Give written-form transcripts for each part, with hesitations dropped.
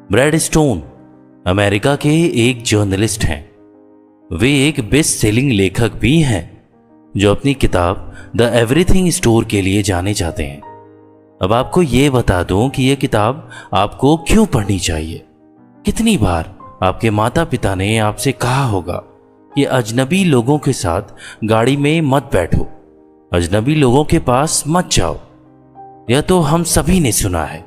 Bread stone America के एक journalist हैं। वे एक बेस्ट सेलिंग लेखक भी हैं जो अपनी किताब द एवरीथिंग स्टोर के लिए जाने जाते हैं। अब आपको ये बता दूं कि यह किताब आपको क्यों पढ़नी चाहिए। कितनी बार आपके माता पिता ने आपसे कहा होगा कि अजनबी लोगों के साथ गाड़ी में मत बैठो, अजनबी लोगों के पास मत जाओ। यह तो हम सभी ने सुना है,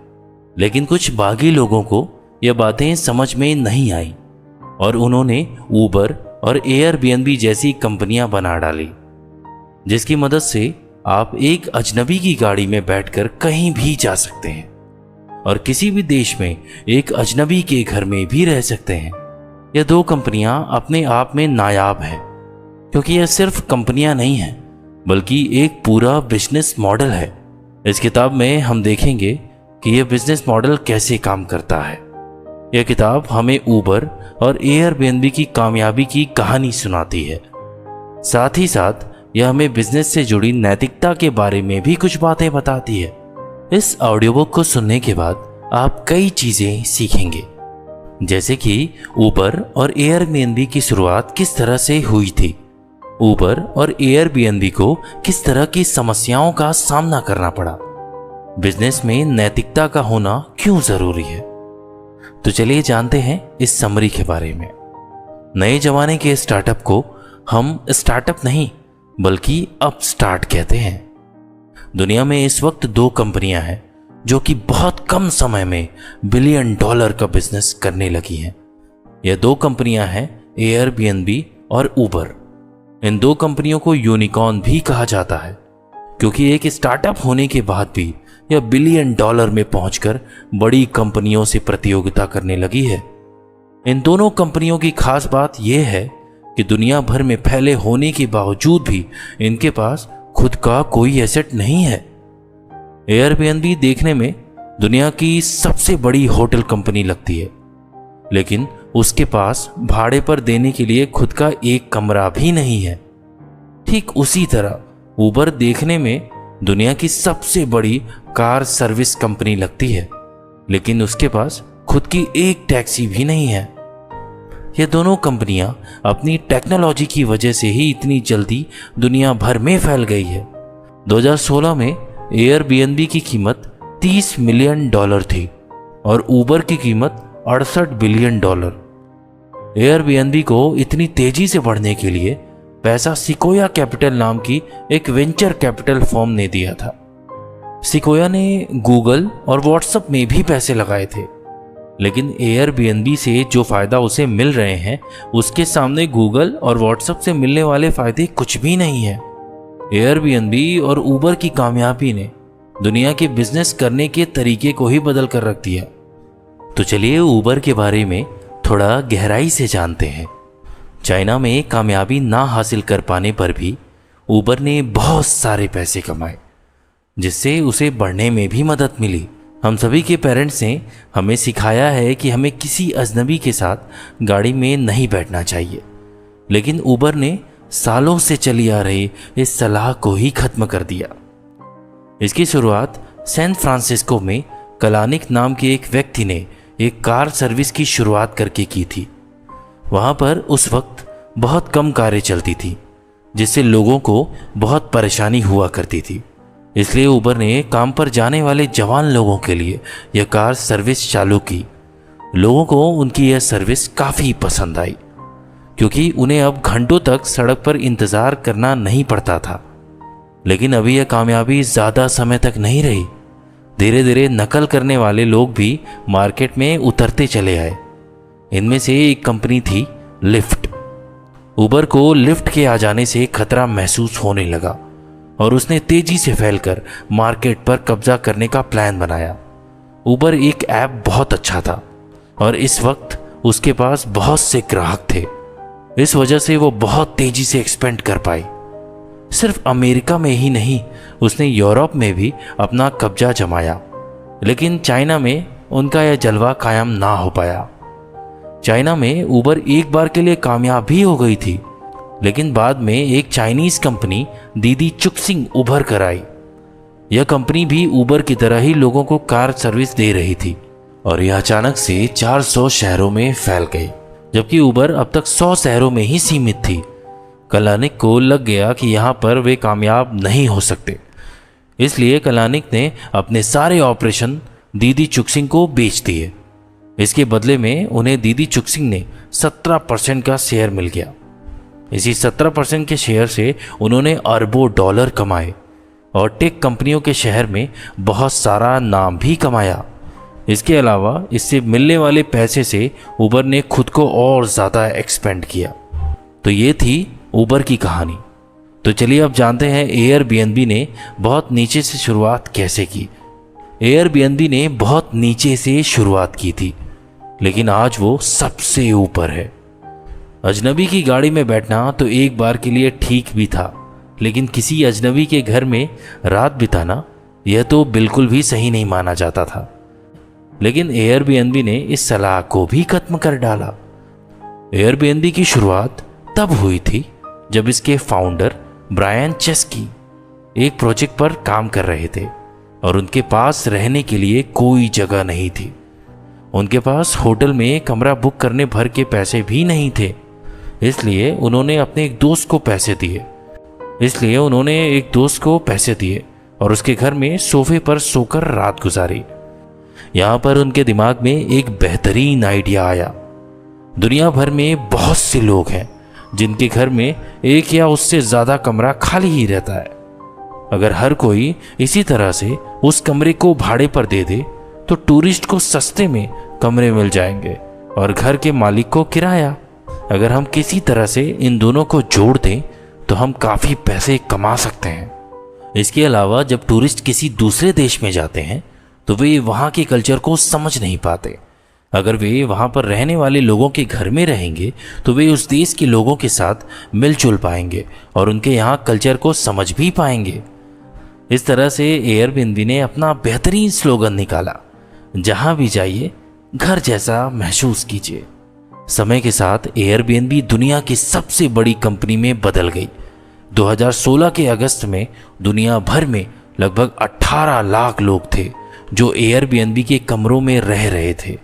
लेकिन कुछ बागी लोगों को यह बातें समझ में नहीं आई और उन्होंने ऊबर और एयरबीएनबी जैसी कंपनियां बना डाली, जिसकी मदद से आप एक अजनबी की गाड़ी में बैठकर कहीं भी जा सकते हैं और किसी भी देश में एक अजनबी के घर में भी रह सकते हैं। यह दो कंपनियां अपने आप में नायाब हैं, क्योंकि यह सिर्फ कंपनियां नहीं हैं बल्कि एक पूरा बिजनेस मॉडल है। इस किताब में हम देखेंगे कि यह बिजनेस मॉडल कैसे काम करता है। यह किताब हमें ऊबर और एयरबीएनबी की कामयाबी की कहानी सुनाती है। साथ ही साथ यह हमें बिजनेस से जुड़ी नैतिकता के बारे में भी कुछ बातें बताती है। इस ऑडियो बुक को सुनने के बाद आप कई चीजें सीखेंगे, जैसे कि ऊबर और एयरबीएनबी की शुरुआत किस तरह से हुई थी, ऊबर और एयरबीएनबी को किस तरह की समस्याओं का सामना करना पड़ा, बिजनेस में नैतिकता का होना क्यों जरूरी है। तो चलिए जानते हैं इस समरी के बारे में। नए जमाने के स्टार्टअप को हम स्टार्टअप नहीं बल्कि अपस्टार्ट कहते हैं। दुनिया में इस वक्त दो कंपनियां हैं जो कि बहुत कम समय में $1 बिलियन का बिजनेस करने लगी हैं। यह दो कंपनियां हैं एयरबीएनबी और ऊबर। इन दो कंपनियों को यूनिकॉर्न भी कहा जाता है, क्योंकि एक स्टार्टअप होने के बाद भी यह $1 बिलियन में पहुंचकर बड़ी कंपनियों से प्रतियोगिता करने लगी है। इन दोनों कंपनियों की खास बात यह है कि दुनिया भर में फैले होने के बावजूद भी इनके पास खुद का कोई एसेट नहीं है। एयरबीएनबी देखने में दुनिया की सबसे बड़ी होटल कंपनी लगती है, लेकिन उसके पास भाड़े पर देने के लिए खुद का एक कमरा भी नहीं है। ठीक उसी तरह ऊबर देखने में दुनिया की सबसे बड़ी कार सर्विस कंपनी लगती है, लेकिन उसके पास खुद की एक टैक्सी भी नहीं है। ये दोनों कंपनियां अपनी टेक्नोलॉजी की वजह से ही इतनी जल्दी दुनिया भर में फैल गई है। 2016 में एयरबीएनबी की कीमत $30 मिलियन थी और ऊबर की कीमत $68 बिलियन। एयरबीएनबी को इतनी तेजी से बढ़ने के लिए पैसा सिकोया कैपिटल नाम की एक वेंचर कैपिटल फर्म ने दिया था। सिकोया ने गूगल और व्हाट्सएप में भी पैसे लगाए थे, लेकिन एयरबीएनबी से जो फायदा उसे मिल रहे हैं उसके सामने गूगल और व्हाट्सएप से मिलने वाले फायदे कुछ भी नहीं है। एयरबीएनबी और ऊबर की कामयाबी ने दुनिया के बिजनेस करने के तरीके को ही बदल कर रख दिया। तो चलिए ऊबर के बारे में थोड़ा गहराई से जानते हैं। चाइना में कामयाबी ना हासिल कर पाने पर भी ऊबर ने बहुत सारे पैसे कमाए, जिससे उसे बढ़ने में भी मदद मिली। हम सभी के पेरेंट्स ने हमें सिखाया है कि हमें किसी अजनबी के साथ गाड़ी में नहीं बैठना चाहिए, लेकिन ऊबर ने सालों से चली आ रही इस सलाह को ही खत्म कर दिया। इसकी शुरुआत सैन फ्रांसिस्को में कलानिक नाम के एक व्यक्ति ने एक कार सर्विस की शुरुआत करके की थी। वहाँ पर उस वक्त बहुत कम कारें चलती थी, जिससे लोगों को बहुत परेशानी हुआ करती थी। इसलिए ऊबर ने काम पर जाने वाले जवान लोगों के लिए यह कार सर्विस चालू की। लोगों को उनकी यह सर्विस काफ़ी पसंद आई, क्योंकि उन्हें अब घंटों तक सड़क पर इंतज़ार करना नहीं पड़ता था। लेकिन अभी यह कामयाबी ज़्यादा समय तक नहीं रही। धीरे धीरे नकल करने वाले लोग भी मार्केट में उतरते चले आए। इनमें से एक कंपनी थी लिफ्ट। ऊबर को लिफ्ट के आ जाने से खतरा महसूस होने लगा और उसने तेजी से फैलकर मार्केट पर कब्जा करने का प्लान बनाया। ऊबर एक ऐप बहुत अच्छा था और इस वक्त उसके पास बहुत से ग्राहक थे। इस वजह से वो बहुत तेजी से एक्सपेंड कर पाई। सिर्फ अमेरिका में ही नहीं, उसने यूरोप में भी अपना कब्जा जमाया। लेकिन चाइना में उनका यह जलवा कायम ना हो पाया। चाइना में ऊबर एक बार के लिए कामयाब भी हो गई थी, लेकिन बाद में एक चाइनीज कंपनी दीदी चुक्सिंग उभर कर आई। यह कंपनी भी ऊबर की तरह ही लोगों को कार सर्विस दे रही थी और यह अचानक से 400 शहरों में फैल गई, जबकि उबर अब तक 100 शहरों में ही सीमित थी। कलानिक को लग गया कि यहाँ पर वे कामयाब नहीं हो सकते, इसलिए कलानिक ने अपने सारे ऑपरेशन दीदी चुक्सिंग को बेच दिए। इसके बदले में उन्हें दीदी चुक्सिंग ने 17% का शेयर मिल गया। इसी 17% के शेयर से उन्होंने अरबों डॉलर कमाए और टेक कंपनियों के शहर में बहुत सारा नाम भी कमाया। इसके अलावा इससे मिलने वाले पैसे से उबर ने खुद को और ज़्यादा एक्सपेंड किया। तो ये थी उबर की कहानी। तो चलिए अब जानते हैं एयरबीएनबी ने बहुत नीचे से शुरुआत कैसे की। एयरबीएनबी ने बहुत नीचे से शुरुआत की थी, लेकिन आज वो सबसे ऊपर है। अजनबी की गाड़ी में बैठना तो एक बार के लिए ठीक भी था, लेकिन किसी अजनबी के घर में रात बिताना यह तो बिल्कुल भी सही नहीं माना जाता था। लेकिन एयरबीएनबी ने इस सलाह को भी खत्म कर डाला। एयरबीएनबी की शुरुआत तब हुई थी जब इसके फाउंडर ब्रायन चेस्की एक प्रोजेक्ट पर काम कर रहे थे और उनके पास रहने के लिए कोई जगह नहीं थी। उनके पास होटल में कमरा बुक करने भर के पैसे भी नहीं थे, इसलिए उन्होंने अपने एक दोस्त को पैसे दिए और उसके घर में सोफे पर सोकर रात गुजारी। यहाँ पर उनके दिमाग में एक बेहतरीन आइडिया आया। दुनिया भर में बहुत से लोग हैं जिनके घर में एक या उससे ज़्यादा कमरा खाली ही रहता है। अगर हर कोई इसी तरह से उस कमरे को भाड़े पर दे दे तो टूरिस्ट को सस्ते में कमरे मिल जाएंगे और घर के मालिक को किराया। अगर हम किसी तरह से इन दोनों को जोड़ दें तो हम काफ़ी पैसे कमा सकते हैं। इसके अलावा जब टूरिस्ट किसी दूसरे देश में जाते हैं तो वे वहाँ के कल्चर को समझ नहीं पाते। अगर वे वहाँ पर रहने वाले लोगों के घर में रहेंगे तो वे उस देश के लोगों के साथ मिलजुल पाएंगे और उनके यहाँ कल्चर को समझ भी पाएंगे। इस तरह से एयरबीएनबी ने अपना बेहतरीन स्लोगन निकाला, जहाँ भी जाइए घर जैसा महसूस कीजिए। समय के साथ एयरबीएनबी दुनिया की सबसे बड़ी कंपनी में बदल गई। 2016 के अगस्त में दुनिया भर में लगभग 18 लाख लोग थे जो एयरबीएनबी के कमरों में रह रहे थे।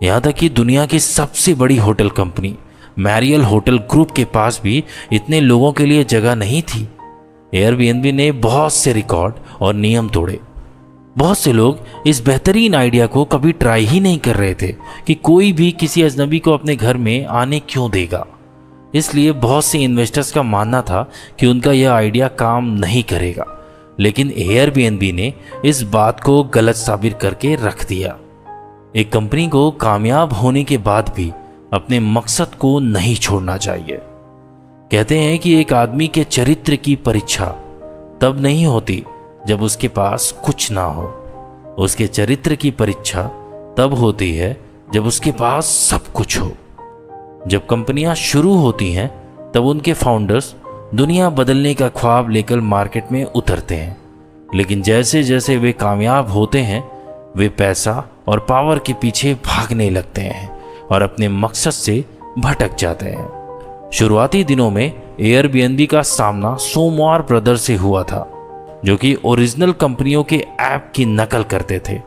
यहाँ तक कि दुनिया की सबसे बड़ी hotel company Meryl hotel group के पास भी इतने लोगों के लिए जगह नहीं थी। एयरबीएनबी ने बहुत से रिकॉर्ड और नियम तोड़े। बहुत से लोग इस बेहतरीन आइडिया को कभी ट्राई ही नहीं कर रहे थे कि कोई भी किसी अजनबी को अपने घर में आने क्यों देगा। इसलिए बहुत से इन्वेस्टर्स का मानना था कि उनका यह आइडिया काम नहीं करेगा। लेकिन एयरबीएनबी ने इस बात को गलत साबित करके रख दिया। एक कंपनी को कामयाब होने के बाद भी अपने मकसद को नहीं छोड़ना चाहिए। कहते हैं कि एक आदमी के चरित्र की परीक्षा तब नहीं होती जब उसके पास कुछ ना हो, उसके चरित्र की परीक्षा तब होती है जब उसके पास सब कुछ हो। जब कंपनियां शुरू होती हैं तब उनके फाउंडर्स दुनिया बदलने का ख्वाब लेकर मार्केट में उतरते हैं, लेकिन जैसे जैसे वे कामयाब होते हैं वे पैसा और पावर के पीछे भागने लगते हैं और अपने मकसद से भटक जाते हैं। शुरुआती दिनों में एयरबीएनबी का सामना सोमवार ब्रदर्स से हुआ था, जो कि ओरिजिनल कंपनियों के ऐप की नकल करते थे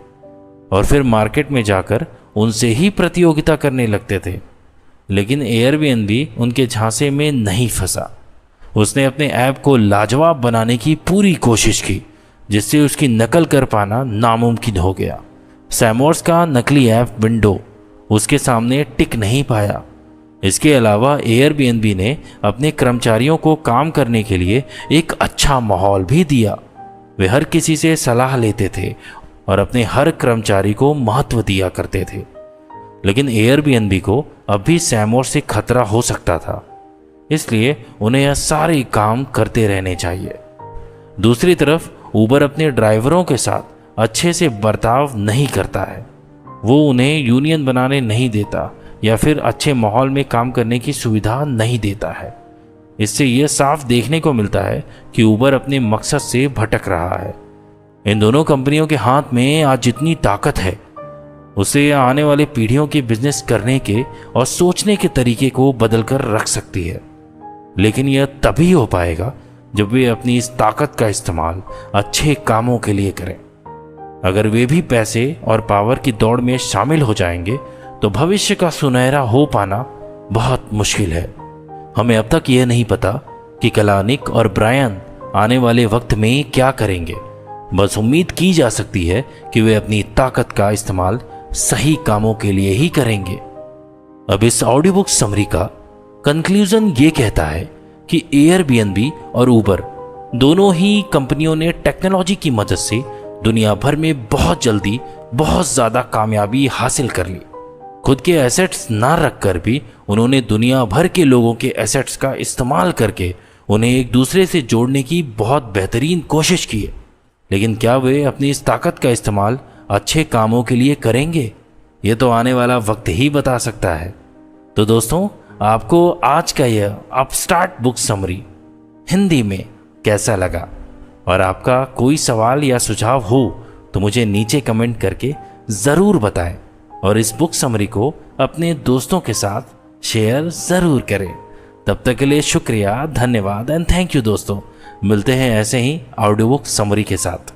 और फिर मार्केट में जाकर उनसे ही प्रतियोगिता करने लगते थे। लेकिन एयरबीएनबी उनके झांसे में नहीं फंसा। उसने अपने ऐप को लाजवाब बनाने की पूरी कोशिश की, जिससे उसकी नकल कर पाना नामुमकिन हो गया। सैमोर्स का नकली ऐप विंडो उसके सामने टिक नहीं पाया। इसके अलावा एयरबीएनबी ने अपने कर्मचारियों को काम करने के लिए एक अच्छा माहौल भी दिया। वे हर किसी से सलाह लेते थे और अपने हर कर्मचारी को महत्व दिया करते थे। लेकिन एयरबीएनबी को अब भी सैमोर से खतरा हो सकता था, इसलिए उन्हें यह सारे काम करते रहने चाहिए। दूसरी तरफ उबर अपने ड्राइवरों के साथ अच्छे से बर्ताव नहीं करता है। वो उन्हें यूनियन बनाने नहीं देता या फिर अच्छे माहौल में काम करने की सुविधा नहीं देता है। इससे यह साफ देखने को मिलता है कि उबर अपने मकसद से भटक रहा है। इन दोनों कंपनियों के हाथ में आज जितनी ताकत है, उसे आने वाले पीढ़ियों के बिजनेस करने के और सोचने के तरीके को बदलकर रख सकती है। लेकिन यह तभी हो पाएगा जब वे अपनी इस ताकत का इस्तेमाल अच्छे कामों के लिए करें। अगर वे भी पैसे और पावर की दौड़ में शामिल हो जाएंगे तो भविष्य का सुनहरा हो पाना बहुत मुश्किल है। हमें अब तक यह नहीं पता कि कलानिक और ब्रायन आने वाले वक्त में क्या करेंगे। बस उम्मीद की जा सकती है कि वे अपनी ताकत का इस्तेमाल सही कामों के लिए ही करेंगे। अब इस ऑडियो बुक समरी का कंक्लूजन ये कहता है कि एयरबीएनबी और उबर दोनों ही कंपनियों ने टेक्नोलॉजी की मदद से दुनिया भर में बहुत जल्दी बहुत ज्यादा कामयाबी हासिल कर ली। खुद के एसेट्स ना रखकर भी उन्होंने दुनिया भर के लोगों के एसेट्स का इस्तेमाल करके उन्हें एक दूसरे से जोड़ने की बहुत बेहतरीन कोशिश की है। लेकिन क्या वे अपनी इस ताकत का इस्तेमाल अच्छे कामों के लिए करेंगे? ये तो आने वाला वक्त ही बता सकता है। तो दोस्तों, आपको आज का यह अपस्टार्ट बुक समरी हिंदी में कैसा लगा? और आपका कोई सवाल या सुझाव हो तो मुझे नीचे कमेंट करके ज़रूर बताएं और इस बुक समरी को अपने दोस्तों के साथ शेयर ज़रूर करें। तब तक के लिए शुक्रिया, धन्यवाद एंड थैंक यू दोस्तों। मिलते हैं ऐसे ही ऑडियो बुक समरी के साथ।